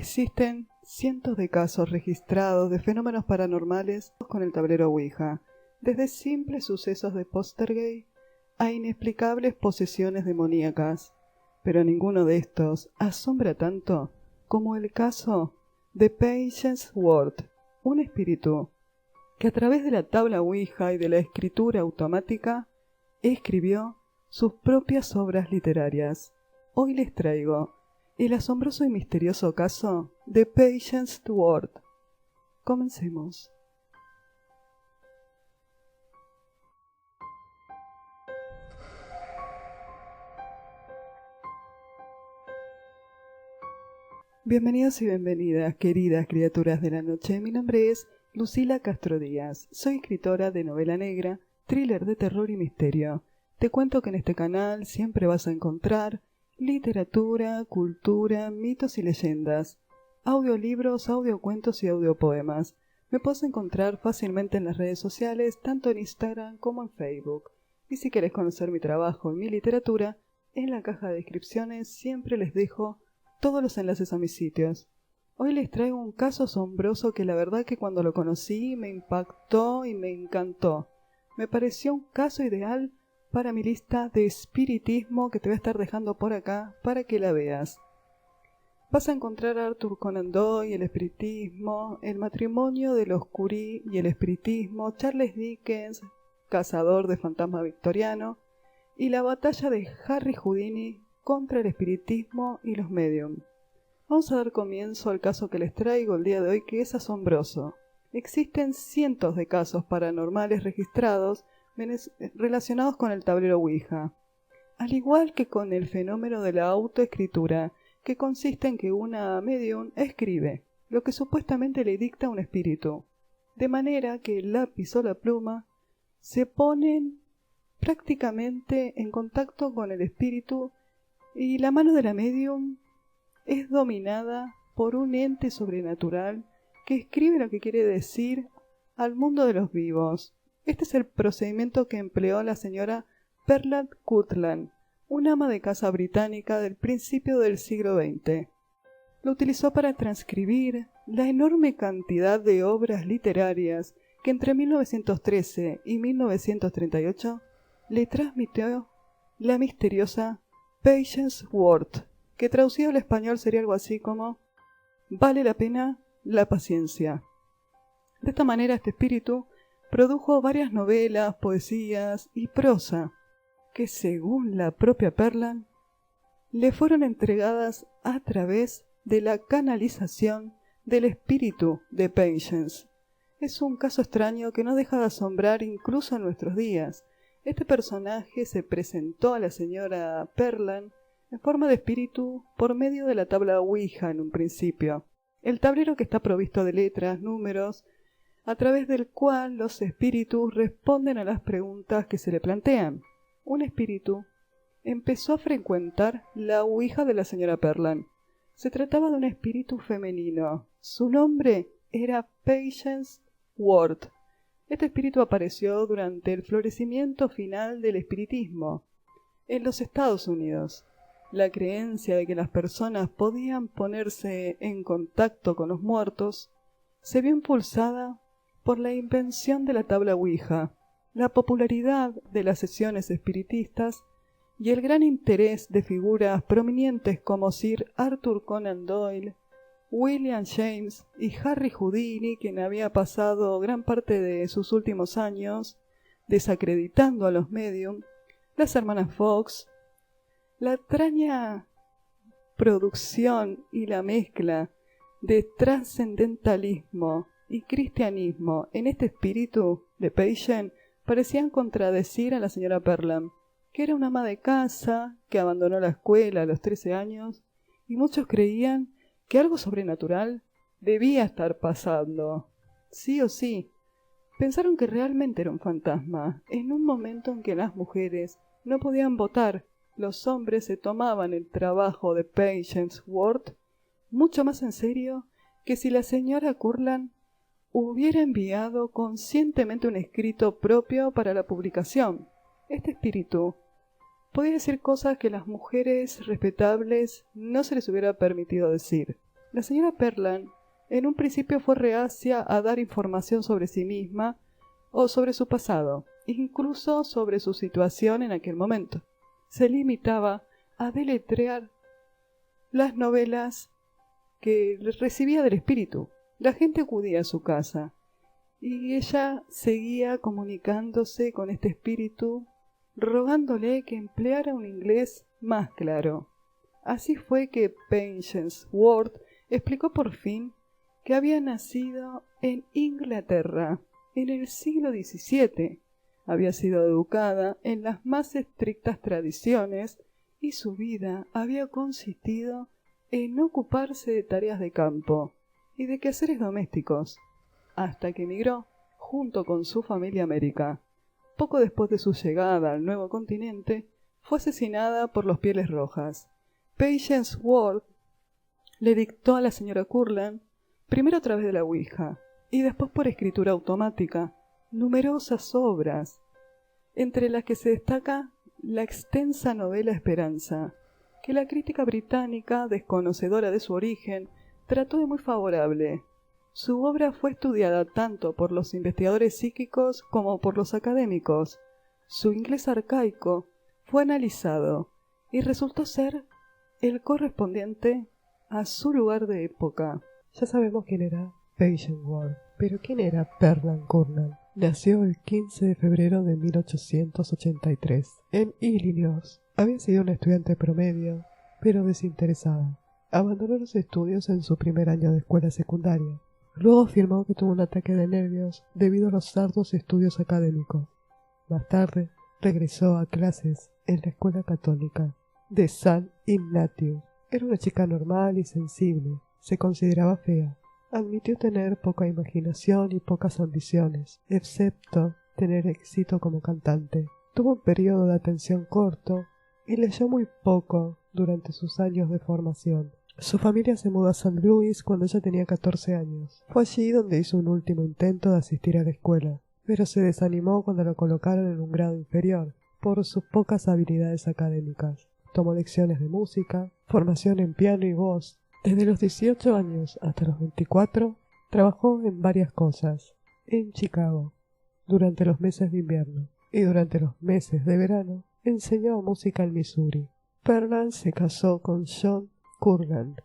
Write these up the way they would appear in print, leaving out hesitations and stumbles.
Existen cientos de casos registrados de fenómenos paranormales con el tablero Ouija, desde simples sucesos de poltergeist a inexplicables posesiones demoníacas, pero ninguno de estos asombra tanto como el caso de Patience Ward, un espíritu que a través de la tabla Ouija y de la escritura automática escribió sus propias obras literarias. Hoy les traigo el asombroso y misterioso caso de Patience Ward. Comencemos. Bienvenidos y bienvenidas, queridas criaturas de la noche. Mi nombre es Lucila Castro Díaz. Soy escritora de novela negra, thriller de terror y misterio. Te cuento que en este canal siempre vas a encontrar literatura, cultura, mitos y leyendas, audiolibros, audiocuentos y audiopoemas. Me puedes encontrar fácilmente en las redes sociales, tanto en Instagram como en Facebook. Y si querés conocer mi trabajo y mi literatura, en la caja de descripciones siempre les dejo todos los enlaces a mis sitios. Hoy les traigo un caso asombroso que la verdad que cuando lo conocí me impactó y me encantó. Me pareció un caso ideal para mi lista de espiritismo que te voy a estar dejando por acá para que la veas. Vas a encontrar a Arthur Conan Doyle, el espiritismo, el matrimonio de los Curie y el espiritismo, Charles Dickens, cazador de fantasma victoriano, y la batalla de Harry Houdini contra el espiritismo y los medium. Vamos a dar comienzo al caso que les traigo el día de hoy, que es asombroso. Existen cientos de casos paranormales registrados relacionados con el tablero Ouija, al igual que con el fenómeno de la autoescritura, que consiste en que una medium escribe lo que supuestamente le dicta un espíritu, de manera que el lápiz o la pluma se ponen prácticamente en contacto con el espíritu y la mano de la medium es dominada por un ente sobrenatural que escribe lo que quiere decir al mundo de los vivos. Este es el procedimiento que empleó la señora Pearl Cutland, una ama de casa británica del principio del siglo XX. Lo utilizó para transcribir la enorme cantidad de obras literarias que entre 1913 y 1938 le transmitió la misteriosa Patience Ward, que traducido al español sería algo así como «Vale la pena la paciencia». De esta manera este espíritu produjo varias novelas, poesías y prosa, que según la propia Perlan, le fueron entregadas a través de la canalización del espíritu de Patience. Es un caso extraño que no deja de asombrar incluso en nuestros días. Este personaje se presentó a la señora Perlan en forma de espíritu por medio de la tabla Ouija en un principio. El tablero que está provisto de letras, números, a través del cual los espíritus responden a las preguntas que se le plantean. Un espíritu empezó a frecuentar la Ouija de la señora Perlan. Se trataba de un espíritu femenino. Su nombre era Patience Ward. Este espíritu apareció durante el florecimiento final del espiritismo en los Estados Unidos. La creencia de que las personas podían ponerse en contacto con los muertos se vio impulsada por la invención de la tabla Ouija, la popularidad de las sesiones espiritistas y el gran interés de figuras prominentes como Sir Arthur Conan Doyle, William James y Harry Houdini, quien había pasado gran parte de sus últimos años desacreditando a los medium, las hermanas Fox. La extraña producción y la mezcla de trascendentalismo y cristianismo en este espíritu de Patience parecían contradecir a la señora Perlan, que era una ama de casa que abandonó la escuela a los 13 años, y muchos creían que algo sobrenatural debía estar pasando. Sí o sí, pensaron que realmente era un fantasma. En un momento en que las mujeres no podían votar, los hombres se tomaban el trabajo de Patience Ward mucho más en serio que si la señora Curland hubiera enviado conscientemente un escrito propio para la publicación. Este espíritu podía decir cosas que las mujeres respetables no se les hubiera permitido decir. La señora Perland en un principio fue reacia a dar información sobre sí misma o sobre su pasado, incluso sobre su situación en aquel momento. Se limitaba a deletrear las novelas que recibía del espíritu. La gente acudía a su casa y ella seguía comunicándose con este espíritu, rogándole que empleara un inglés más claro. Así fue que Patience Ward explicó por fin que había nacido en Inglaterra en el siglo XVII. Había sido educada en las más estrictas tradiciones y su vida había consistido en ocuparse de tareas de campo y de quehaceres domésticos, hasta que emigró junto con su familia a América. Poco después de su llegada al nuevo continente, fue asesinada por los Pieles Rojas. Patience Ward le dictó a la señora Curland, primero a través de la Ouija y después por escritura automática, numerosas obras, entre las que se destaca la extensa novela Esperanza, que la crítica británica, desconocedora de su origen, trató de muy favorable. Su obra fue estudiada tanto por los investigadores psíquicos como por los académicos. Su inglés arcaico fue analizado y resultó ser el correspondiente a su lugar de época. Ya sabemos quién era Patience Ward, pero ¿quién era Perland Curnan? Nació el 15 de febrero de 1883 en Illinois. Había sido una estudiante promedio, pero desinteresada. Abandonó los estudios en su primer año de escuela secundaria. Luego afirmó que tuvo un ataque de nervios debido a los arduos estudios académicos. Más tarde, regresó a clases en la escuela católica de San Ignatius. Era una chica normal y sensible. Se consideraba fea. Admitió tener poca imaginación y pocas ambiciones, excepto tener éxito como cantante. Tuvo un periodo de atención corto y leyó muy poco durante sus años de formación. Su familia se mudó a St. Louis cuando ella tenía 14 años. Fue allí donde hizo un último intento de asistir a la escuela, pero se desanimó cuando lo colocaron en un grado inferior, por sus pocas habilidades académicas. Tomó lecciones de música, formación en piano y voz. Desde los 18 años hasta los 24, trabajó en varias cosas en Chicago, durante los meses de invierno, y durante los meses de verano enseñó música en Missouri. Perland se casó con John Curland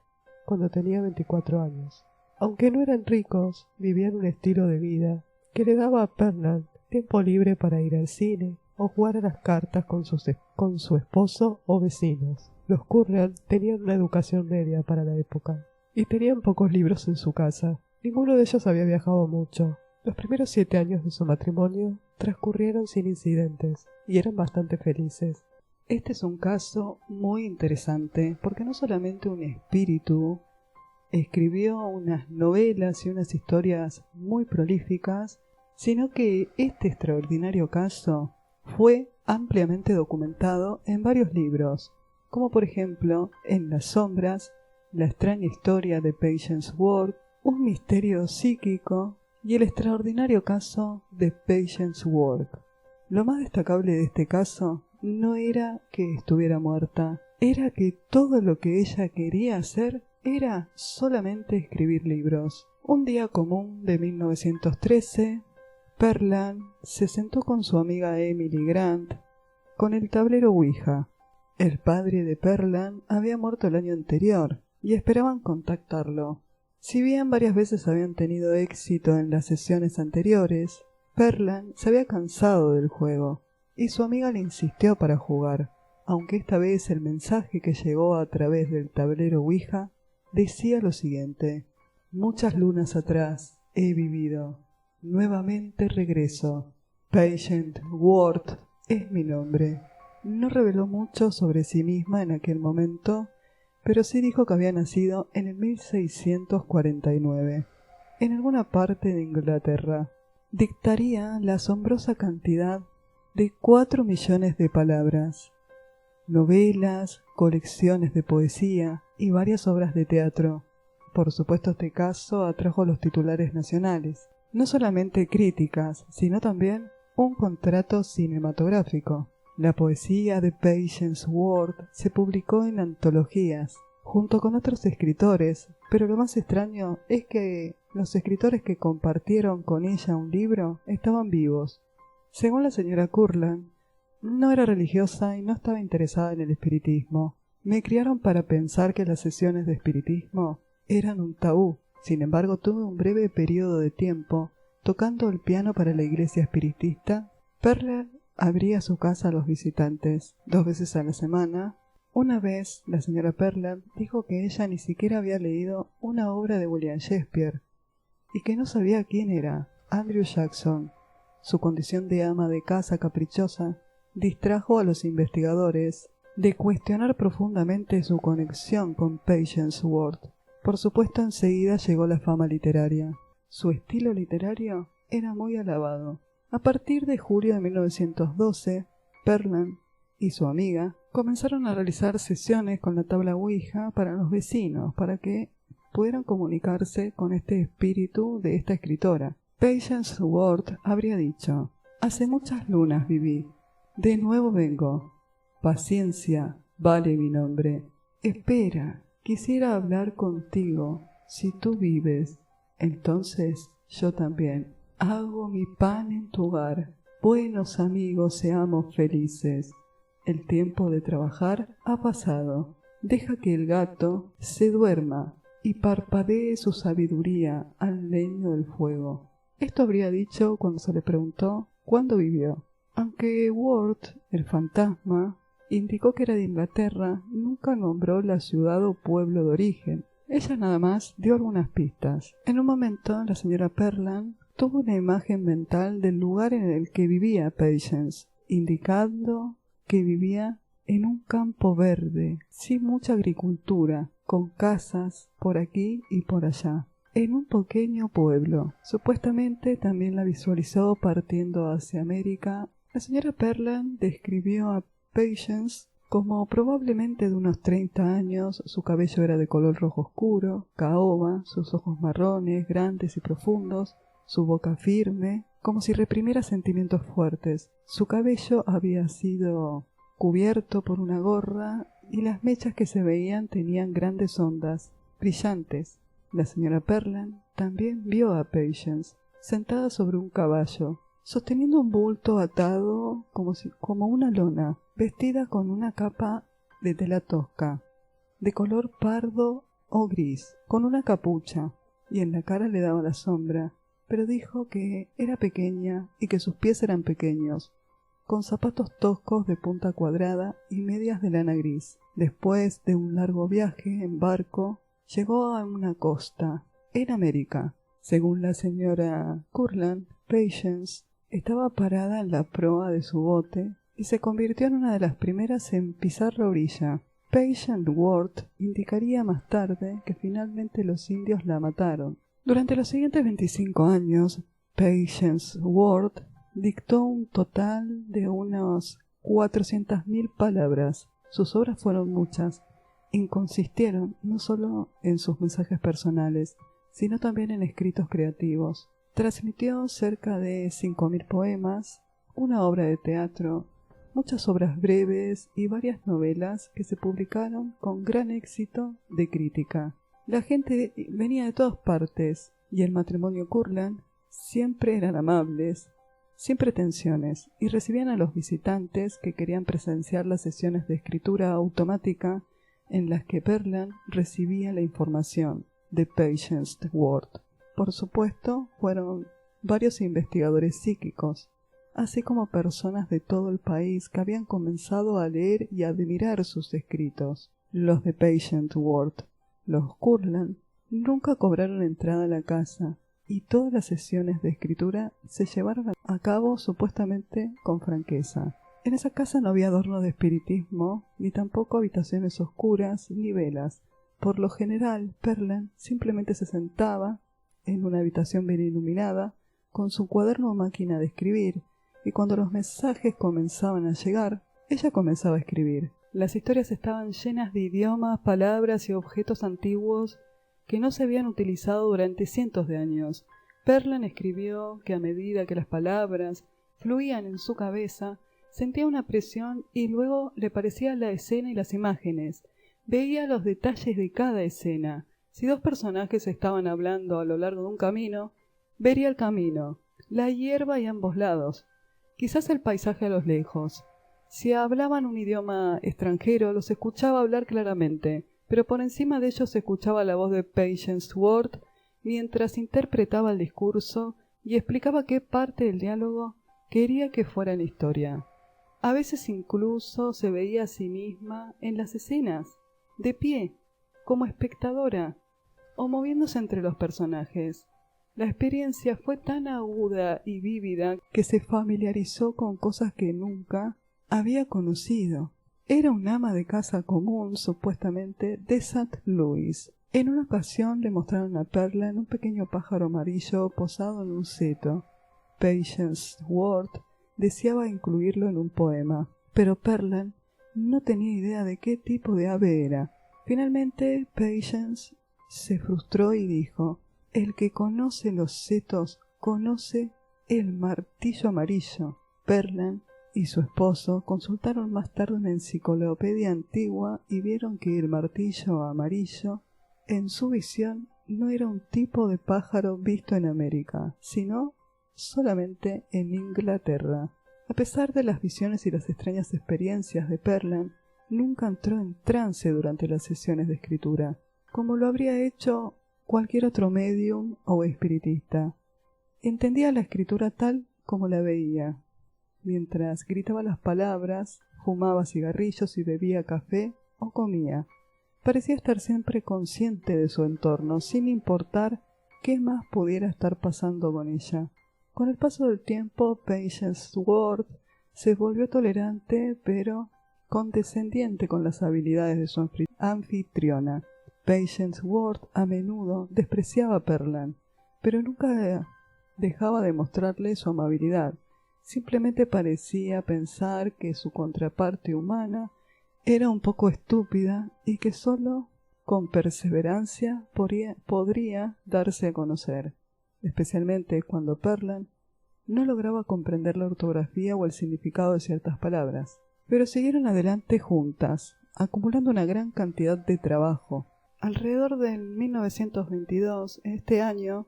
cuando tenía 24 años. Aunque no eran ricos, vivían un estilo de vida que le daba a Perland tiempo libre para ir al cine o jugar a las cartas con su esposo o vecinos. Los Curland tenían una educación media para la época y tenían pocos libros en su casa. Ninguno de ellos había viajado mucho. Los primeros 7 años de su matrimonio transcurrieron sin incidentes y eran bastante felices. Este es un caso muy interesante porque no solamente un espíritu escribió unas novelas y unas historias muy prolíficas, sino que este extraordinario caso fue ampliamente documentado en varios libros, como por ejemplo En las sombras, La extraña historia de Patience Ward, Un misterio psíquico y El extraordinario caso de Patience Ward. Lo más destacable de este caso no era que estuviera muerta, era que todo lo que ella quería hacer era solamente escribir libros. Un día común de 1913, Perland se sentó con su amiga Emily Grant con el tablero Ouija. El padre de Perland había muerto el año anterior y esperaban contactarlo. Si bien varias veces habían tenido éxito en las sesiones anteriores, Perland se había cansado del juego y su amiga le insistió para jugar, aunque esta vez el mensaje que llegó a través del tablero Ouija decía lo siguiente: muchas lunas atrás he vivido, nuevamente regreso. Patient Ward es mi nombre. No reveló mucho sobre sí misma en aquel momento, pero sí dijo que había nacido en el 1649, en alguna parte de Inglaterra. Dictaría la asombrosa cantidad de 4 millones de palabras, novelas, colecciones de poesía y varias obras de teatro. Por supuesto, este caso atrajo los titulares nacionales, no solamente críticas, sino también un contrato cinematográfico. La poesía de Patience Ward se publicó en antologías, junto con otros escritores Pero lo más extraño es que los escritores que compartieron con ella un libro estaban vivos. Según la señora Curland, no era religiosa y no estaba interesada en el espiritismo. Me criaron para pensar que las sesiones de espiritismo eran un tabú. Sin embargo, tuve un breve periodo de tiempo tocando el piano para la iglesia espiritista. Perla abría su casa a los visitantes 2 veces a la semana. Una vez la señora Perla dijo que ella ni siquiera había leído una obra de William Shakespeare y que no sabía quién era Andrew Jackson. Su condición de ama de casa caprichosa distrajo a los investigadores de cuestionar profundamente su conexión con Patience Ward. Por supuesto, enseguida llegó la fama literaria. Su estilo literario era muy alabado. A partir de julio de 1912, Perlan y su amiga comenzaron a realizar sesiones con la tabla Ouija para los vecinos, para que pudieran comunicarse con este espíritu de esta escritora. Patience Ward habría dicho: «Hace muchas lunas viví, de nuevo vengo. Paciencia vale mi nombre. Espera, quisiera hablar contigo. Si tú vives, entonces yo también. Hago mi pan en tu hogar. Buenos amigos, seamos felices. El tiempo de trabajar ha pasado. Deja que el gato se duerma y parpadee su sabiduría al leño del fuego». Esto habría dicho cuando se le preguntó cuándo vivió. Aunque Ward, el fantasma, indicó que era de Inglaterra, nunca nombró la ciudad o pueblo de origen. Ella nada más dio algunas pistas. En un momento, la señora Perlan tuvo una imagen mental del lugar en el que vivía Patience, indicando que vivía en un campo verde, sin mucha agricultura, con casas por aquí y por allá, en un pequeño pueblo. Supuestamente también la visualizó partiendo hacia América. La señora Perlan describió a Patience como probablemente de unos 30 años, su cabello era de color rojo oscuro, caoba, sus ojos marrones, grandes y profundos, su boca firme, como si reprimiera sentimientos fuertes. Su cabello había sido cubierto por una gorra y las mechas que se veían tenían grandes ondas, brillantes. La señora Perlan también vio a Patience, sentada sobre un caballo, sosteniendo un bulto atado como una lona, vestida con una capa de tela tosca, de color pardo o gris, con una capucha, y en la cara le daba la sombra, pero dijo que era pequeña y que sus pies eran pequeños, con zapatos toscos de punta cuadrada y medias de lana gris. Después de un largo viaje en barco, llegó a una costa, en América. Según la señora Curland, Patience estaba parada en la proa de su bote y se convirtió en una de las primeras en pisar la orilla. Patience Ward indicaría más tarde que finalmente los indios la mataron. Durante los siguientes 25 años, Patience Ward dictó un total de unas 400.000 palabras. Sus obras fueron muchas y consistieron no solo en sus mensajes personales, sino también en escritos creativos. Transmitió cerca de 5.000 poemas, una obra de teatro, muchas obras breves y varias novelas que se publicaron con gran éxito de crítica. La gente venía de todas partes y el matrimonio Curland siempre eran amables, sin pretensiones, y recibían a los visitantes que querían presenciar las sesiones de escritura automática en las que Perlan recibía la información de Patience Ward. Por supuesto, fueron varios investigadores psíquicos, así como personas de todo el país que habían comenzado a leer y admirar sus escritos. Los de Patience Ward, los Curland, nunca cobraron entrada a la casa, y todas las sesiones de escritura se llevaron a cabo supuestamente con franqueza. En esa casa no había adorno de espiritismo, ni tampoco habitaciones oscuras, ni velas. Por lo general, Perlan simplemente se sentaba en una habitación bien iluminada, con su cuaderno o máquina de escribir, y cuando los mensajes comenzaban a llegar, ella comenzaba a escribir. Las historias estaban llenas de idiomas, palabras y objetos antiguos que no se habían utilizado durante cientos de años. Perlan escribió que a medida que las palabras fluían en su cabeza, sentía una presión y luego le parecía la escena y las imágenes. Veía los detalles de cada escena, Si dos personajes estaban hablando a lo largo de un camino, vería el camino, la hierba y ambos lados, quizás el paisaje a lo lejos. Si hablaban un idioma extranjero, los escuchaba hablar claramente, pero por encima de ellos se escuchaba la voz de Patience Ward mientras interpretaba el discurso y explicaba qué parte del diálogo quería que fuera en la historia. A veces incluso se veía a sí misma en las escenas, de pie, como espectadora, o moviéndose entre los personajes. La experiencia fue tan aguda y vívida que se familiarizó con cosas que nunca había conocido. Era una ama de casa común, supuestamente, de St. Louis. En una ocasión le mostraron a Perlan un pequeño pájaro amarillo posado en un seto. Patience Ward deseaba incluirlo en un poema, pero Perlan no tenía idea de qué tipo de ave era. Finalmente, Patience se frustró y dijo: «El que conoce los setos conoce el martillo amarillo». Perlan y su esposo consultaron más tarde una enciclopedia antigua y vieron que el martillo amarillo, en su visión, no era un tipo de pájaro visto en América, sino solamente en Inglaterra. A pesar de las visiones y las extrañas experiencias de Perlan, nunca entró en trance durante las sesiones de escritura, como lo habría hecho cualquier otro médium o espiritista. Entendía la escritura tal como la veía. Mientras gritaba las palabras, fumaba cigarrillos y bebía café o comía. Parecía estar siempre consciente de su entorno, sin importar qué más pudiera estar pasando con ella. Con el paso del tiempo, Patience Ward se volvió tolerante, pero condescendiente con las habilidades de su anfitriona. Patience Ward a menudo despreciaba a Perlan, pero nunca dejaba de mostrarle su amabilidad. Simplemente parecía pensar que su contraparte humana era un poco estúpida y que solo con perseverancia podría darse a conocer, especialmente cuando Perlan no lograba comprender la ortografía o el significado de ciertas palabras. Pero siguieron adelante juntas, acumulando una gran cantidad de trabajo. Alrededor del 1922, este año,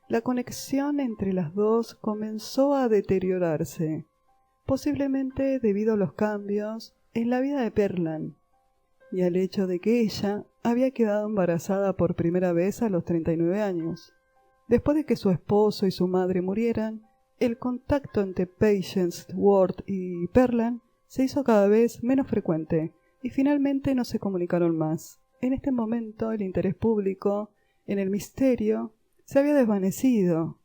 la conexión entre las dos comenzó a deteriorarse, posiblemente debido a los cambios en la vida de Perlan y al hecho de que ella había quedado embarazada por primera vez a los 39 años. Después de que su esposo y su madre murieran, el contacto entre Patience Ward y Perlan se hizo cada vez menos frecuente y finalmente no se comunicaron más. En este momento el interés público en el misterio se había desvanecido,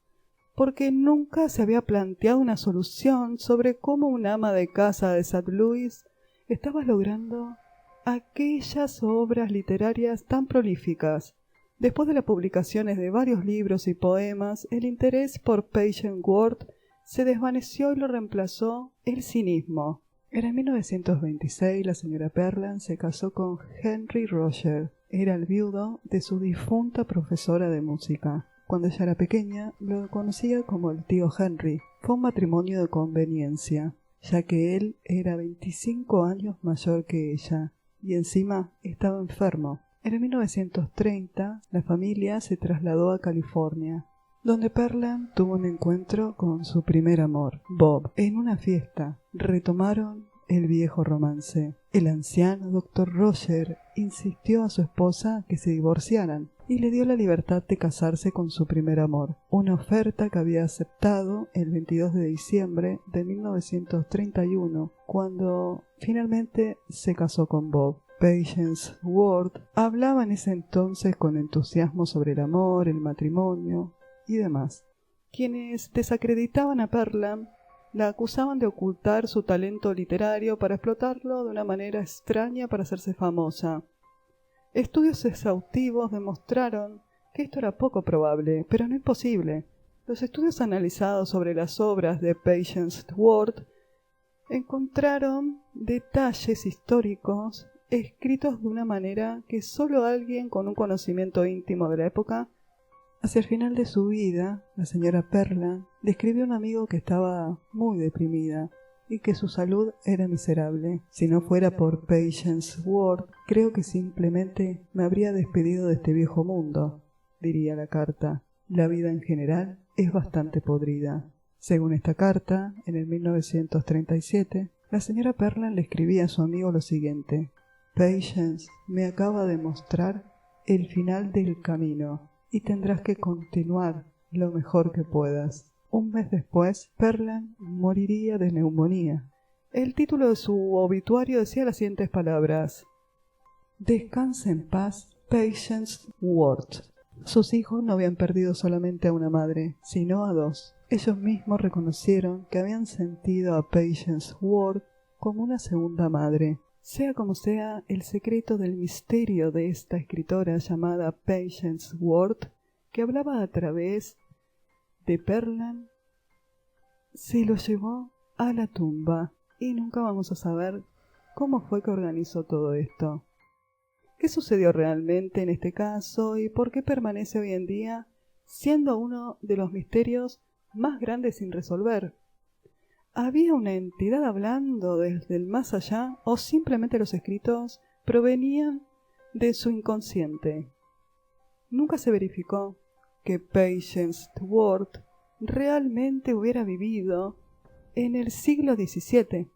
porque nunca se había planteado una solución sobre cómo una ama de casa de St. Louis estaba logrando aquellas obras literarias tan prolíficas. Después de las publicaciones de varios libros y poemas, el interés por Patience Ward se desvaneció y lo reemplazó el cinismo. En 1926 la señora Perlan se casó con Henry Roger. Era el viudo de su difunta profesora de música. Cuando ella era pequeña, lo conocía como el tío Henry. Fue un matrimonio de conveniencia, ya que él era 25 años mayor que ella, y encima estaba enfermo. En 1930, la familia se trasladó a California, donde Perlan tuvo un encuentro con su primer amor, Bob. En una fiesta, retomaron el viejo romance. El anciano Dr. Roger insistió a su esposa que se divorciaran y le dio la libertad de casarse con su primer amor, una oferta que había aceptado el 22 de diciembre de 1931, cuando finalmente se casó con Bob. Patience Ward hablaba en ese entonces con entusiasmo sobre el amor, el matrimonio y demás. Quienes desacreditaban a Perlan la acusaban de ocultar su talento literario para explotarlo de una manera extraña para hacerse famosa. Estudios exhaustivos demostraron que esto era poco probable, pero no imposible. Los estudios analizados sobre las obras de Patience Ward encontraron detalles históricos escritos de una manera que solo alguien con un conocimiento íntimo de la época. Hacia el final de su vida, la señora Perlan describió a un amigo que estaba muy deprimida y que su salud era miserable. Si no fuera por Patience Ward, creo que simplemente me habría despedido de este viejo mundo, diría la carta. La vida en general es bastante podrida. Según esta carta, en el 1937, la señora Perlan le escribía a su amigo lo siguiente: Patience me acaba de mostrar el final del camino y tendrás que continuar lo mejor que puedas. Un mes después, Perlan moriría de neumonía. El título de su obituario decía las siguientes palabras: Descanse en paz, Patience Ward. Sus hijos no habían perdido solamente a una madre, sino a dos. Ellos mismos reconocieron que habían sentido a Patience Ward como una segunda madre. Sea como sea, el secreto del misterio de esta escritora llamada Patience Ward, que hablaba a través de Perlan, se lo llevó a la tumba y nunca vamos a saber cómo fue que organizó todo esto. ¿Qué sucedió realmente en este caso y por qué permanece hoy en día siendo uno de los misterios más grandes sin resolver? ¿Había una entidad hablando desde el más allá o simplemente los escritos provenían de su inconsciente? Nunca se verificó que Patience Ward realmente hubiera vivido en el siglo XVII.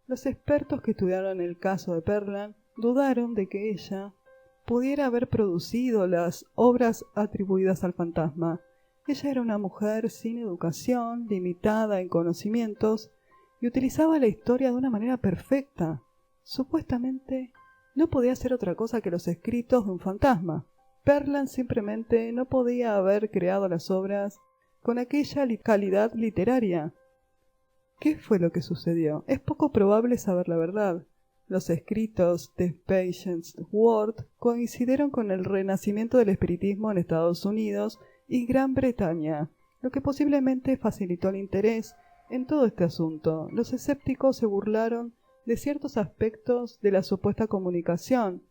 Los expertos que estudiaron el caso de Perlan dudaron de que ella pudiera haber producido las obras atribuidas al fantasma. Ella era una mujer sin educación, limitada en conocimientos, y utilizaba la historia de una manera perfecta. Supuestamente no podía hacer otra cosa que los escritos de un fantasma. Perlan simplemente no podía haber creado las obras con aquella calidad literaria. ¿Qué fue lo que sucedió? Es poco probable saber la verdad. Los escritos de Patience Ward coincidieron con el renacimiento del espiritismo en Estados Unidos y Gran Bretaña, lo que posiblemente facilitó el interés en todo este asunto. Los escépticos se burlaron de ciertos aspectos de la supuesta comunicación,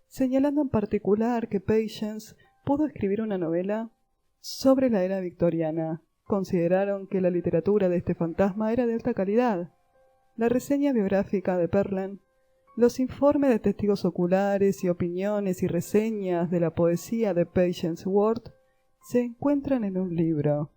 señalando en particular que Patience pudo escribir una novela sobre la era victoriana. Consideraron que la literatura de este fantasma era de alta calidad. La reseña biográfica de Perlan, los informes de testigos oculares y opiniones y reseñas de la poesía de Patience Ward se encuentran en un libro.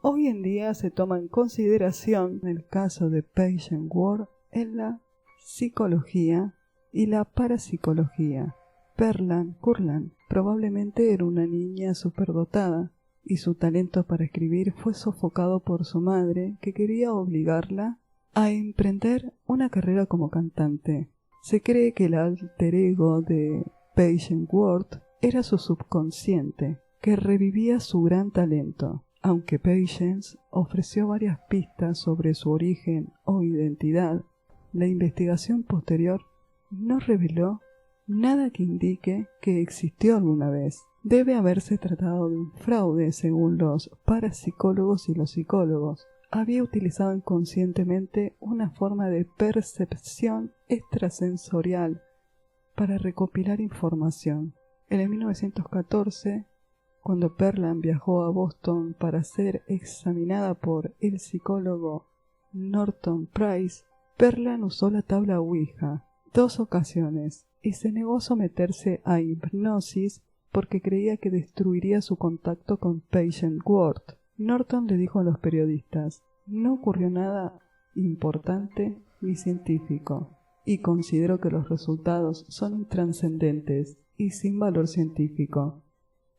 Hoy en día se toma en consideración el caso de Patience Ward en la psicología y la parapsicología. Perlan Curlan probablemente era una niña superdotada y su talento para escribir fue sofocado por su madre, que quería obligarla a emprender una carrera como cantante. Se cree que el alter ego de Patience Ward era su subconsciente, que revivía su gran talento. Aunque Patience ofreció varias pistas sobre su origen o identidad, la investigación posterior no reveló nada que indique que existió alguna vez. Debe haberse tratado de un fraude según los parapsicólogos y los psicólogos. Había utilizado inconscientemente una forma de percepción extrasensorial para recopilar información. En 1914, cuando Perlan viajó a Boston para ser examinada por el psicólogo Norton Price, Perlan usó la tabla Ouija 2 ocasiones y se negó a someterse a hipnosis porque creía que destruiría su contacto con Patience Ward. Norton le dijo a los periodistas: no ocurrió nada importante ni científico, y considero que los resultados son intrascendentes y sin valor científico.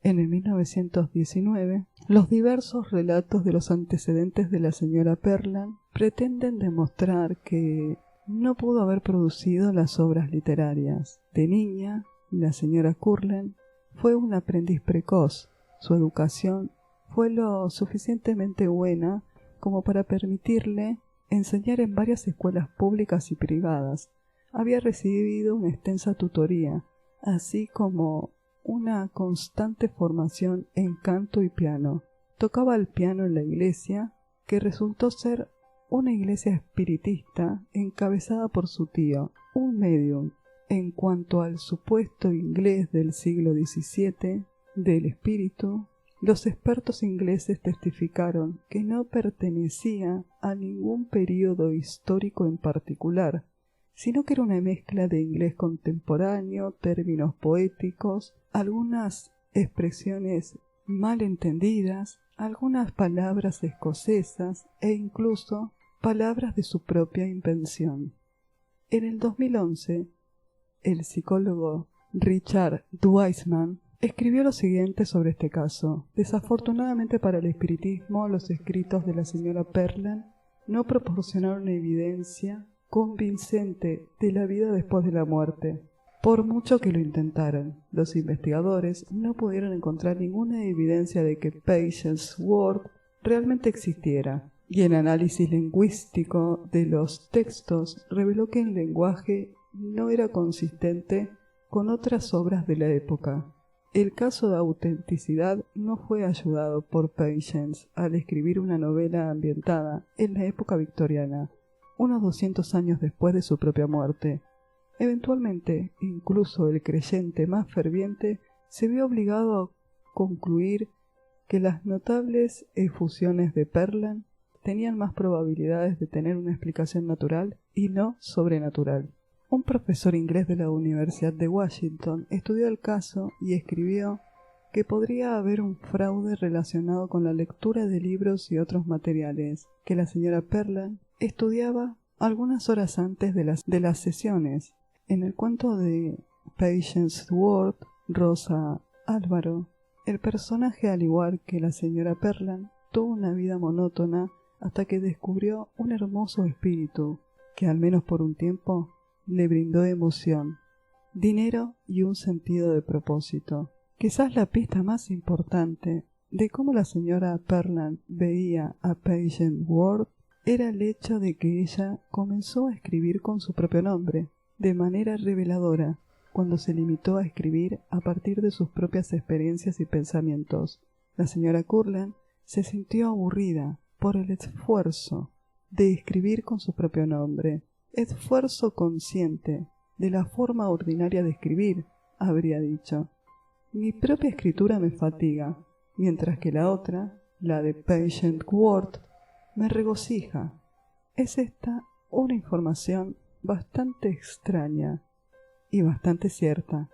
En el 1919, los diversos relatos de los antecedentes de la señora Perlan pretenden demostrar que no pudo haber producido las obras literarias. De niña, la señora Curlan fue un aprendiz precoz. Su educación fue lo suficientemente buena como para permitirle enseñar en varias escuelas públicas y privadas. Había recibido una extensa tutoría, así como una constante formación en canto y piano. Tocaba el piano en la iglesia, que resultó ser una iglesia espiritista encabezada por su tío, un médium. En cuanto al supuesto inglés del siglo XVII, del espíritu, Los expertos ingleses testificaron que no pertenecía a ningún período histórico en particular, sino que era una mezcla de inglés contemporáneo, términos poéticos, algunas expresiones mal entendidas, algunas palabras escocesas e incluso palabras de su propia invención. En el 2011, el psicólogo Richard Wiseman escribió lo siguiente sobre este caso. Desafortunadamente para el espiritismo, los escritos de la señora Perlan no proporcionaron evidencia convincente de la vida después de la muerte. Por mucho que lo intentaron, los investigadores no pudieron encontrar ninguna evidencia de que Patience Ward realmente existiera, y el análisis lingüístico de los textos reveló que el lenguaje no era consistente con otras obras de la época. El caso de autenticidad no fue ayudado por Patience al escribir una novela ambientada en la época victoriana, unos 200 años después de su propia muerte. Eventualmente, incluso el creyente más ferviente se vio obligado a concluir que las notables efusiones de Perlan tenían más probabilidades de tener una explicación natural y no sobrenatural. Un profesor inglés de la Universidad de Washington estudió el caso y escribió que podría haber un fraude relacionado con la lectura de libros y otros materiales que la señora Perlan estudiaba algunas horas antes de las sesiones. En el cuento de Patience Ward, Rosa Álvaro, el personaje, al igual que la señora Perlan, tuvo una vida monótona hasta que descubrió un hermoso espíritu que, al menos por un tiempo, le brindó emoción, dinero y un sentido de propósito. Quizás la pista más importante de cómo la señora Perlan veía a Patience Ward era el hecho de que ella comenzó a escribir con su propio nombre, de manera reveladora, cuando se limitó a escribir a partir de sus propias experiencias y pensamientos. La señora Curland se sintió aburrida por el esfuerzo de escribir con su propio nombre, esfuerzo consciente de la forma ordinaria de escribir, habría dicho. Mi propia escritura me fatiga, mientras que la otra, la de Patience Ward, me regocija. Es esta una información bastante extraña y bastante cierta.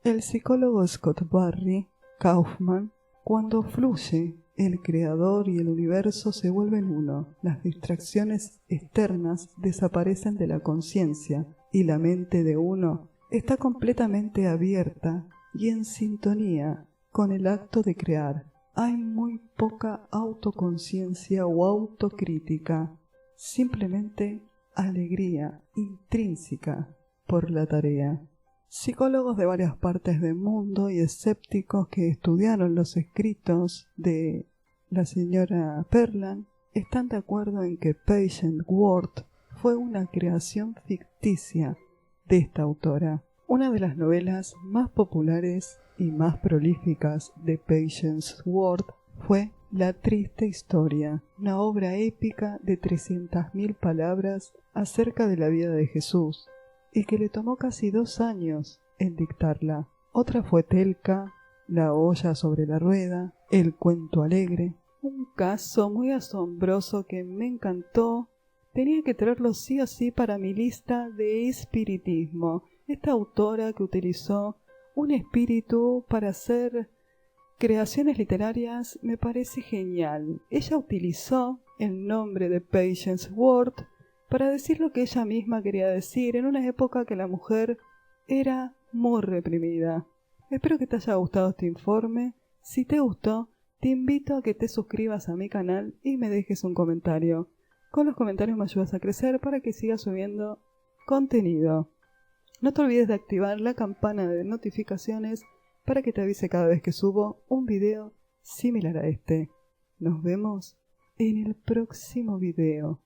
El psicólogo Scott Barry Kaufman, cuando fluye, el creador y el universo se vuelven uno, las distracciones externas desaparecen de la conciencia y la mente de uno está completamente abierta y en sintonía con el acto de crear. Hay muy poca autoconciencia o autocrítica, simplemente alegría intrínseca por la tarea. Psicólogos de varias partes del mundo y escépticos que estudiaron los escritos de la señora Perlan están de acuerdo en que Patience Ward fue una creación ficticia de esta autora. Una de las novelas más populares y más prolíficas de Patience Ward fue La triste historia, una obra épica de 300.000 palabras acerca de la vida de Jesús, y que le tomó casi 2 años en dictarla. Otra fue Telka, La olla sobre la rueda, El cuento alegre, un caso muy asombroso que me encantó. Tenía que traerlo sí o sí para mi lista de espiritismo. Esta autora que utilizó un espíritu para hacer creaciones literarias me parece genial. Ella utilizó el nombre de Patience Ward para decir lo que ella misma quería decir en una época que la mujer era muy reprimida. Espero que te haya gustado este informe. Si te gustó, te invito a que te suscribas a mi canal y me dejes un comentario. Con los comentarios me ayudas a crecer para que siga subiendo contenido. No te olvides de activar la campana de notificaciones para que te avise cada vez que subo un video similar a este. Nos vemos en el próximo video.